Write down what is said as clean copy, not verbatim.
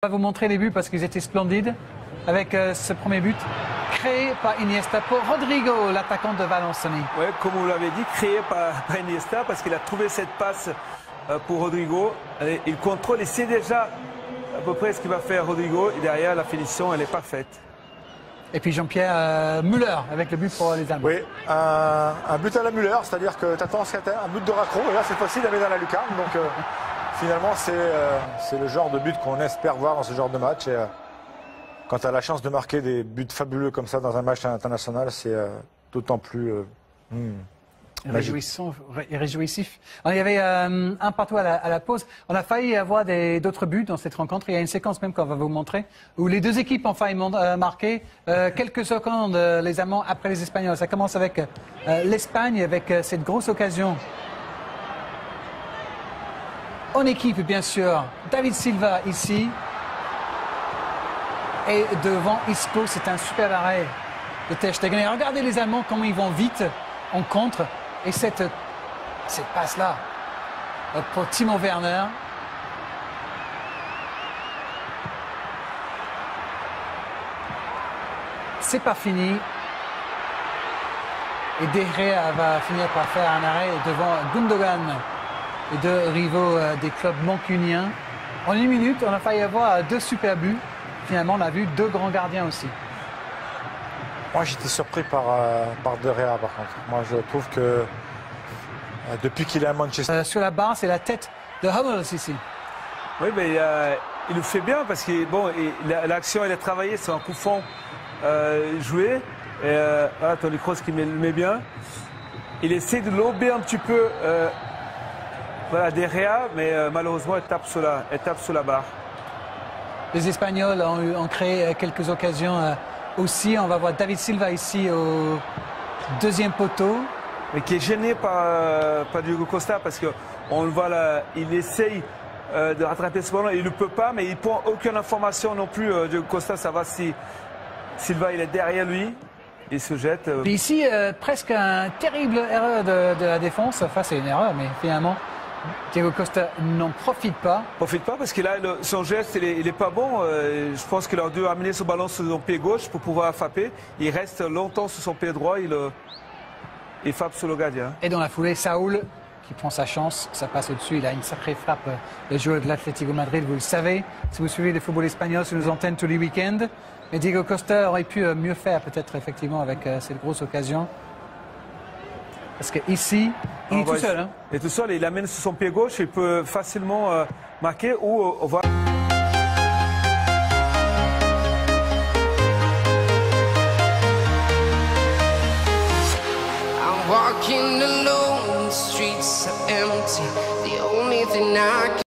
On va vous montrer les buts parce qu'ils étaient splendides avec ce premier but créé par Iniesta pour Rodrigo, l'attaquant de Valence-Sony. Oui, comme vous l'avez dit, créé par Iniesta parce qu'il a trouvé cette passe pour Rodrigo. Il contrôle, il sait déjà à peu près ce qu'il va faire Rodrigo et derrière la finition, elle est parfaite. Et puis Jean-Pierre Müller avec le but pour les Allemands. Oui, un but à la Müller, c'est-à-dire que tu attends un but de raccro et là cette fois-ci il la met dans la lucarne. Donc finalement c'est le genre de but qu'on espère voir dans ce genre de match. Et quand tu as la chance de marquer des buts fabuleux comme ça dans un match international, c'est d'autant plus réjouissant et réjouissif. Alors, il y avait un partout à la pause. On a failli avoir d'autres buts dans cette rencontre. Il y a une séquence même qu'on va vous montrer où les deux équipes ont failli marquer quelques secondes, les Allemands après les Espagnols. Ça commence avec l'Espagne, avec cette grosse occasion. En équipe, bien sûr, David Silva ici. Et devant Isco, c'est un super arrêt de Ter Stegen. Et regardez les Allemands, comment ils vont vite en contre. Et cette passe-là pour Timo Werner. C'est pas fini. Et De Gea va finir par faire un arrêt devant Gundogan et deux rivaux des clubs mancuniens. En une minute, on a failli avoir deux super buts. Finalement, on a vu deux grands gardiens aussi. Moi, j'étais surpris par De Gea, par contre. Moi, je trouve que depuis qu'il est à Manchester... sur la barre, c'est la tête de Hummels ici. Oui, mais il le fait bien parce que bon, l'action, elle est travaillée, c'est un coup franc joué. Voilà, Toni Kroos qui le met bien. Il essaie de lober un petit peu voilà, De Gea, mais malheureusement, elle tape sur la barre. Les Espagnols ont créé quelques occasions aussi. On va voir David Silva ici au deuxième poteau. Mais qui est gêné par Diogo Costa parce qu'on le voit là, il essaye de rattraper ce ballon, il ne peut pas, mais il ne prend aucune information non plus. Diogo Costa, ça va si Silva il est derrière lui, il se jette. Puis ici, presque une terrible erreur de la défense. Enfin, c'est une erreur, mais finalement, Diogo Costa n'en profite pas. Profite pas parce que là, son geste, il est pas bon. Je pense qu'il aurait dû amener ce ballon sur son pied gauche pour pouvoir frapper. Il reste longtemps sur son pied droit, il frappe sur le gardien. Et dans la foulée, Saúl qui prend sa chance, ça passe au-dessus. Il a une sacrée frappe, le joueur de l'Atlético Madrid, vous le savez. Si vous suivez le football espagnol sur nos antennes tous les week-ends. Mais Diogo Costa aurait pu mieux faire peut-être effectivement avec cette grosse occasion. Parce qu'ici, il est tout seul. Hein. Il est tout seul, il amène sur son pied gauche, il peut facilement marquer ou on va... Walking alone, the streets are empty. The only thing I can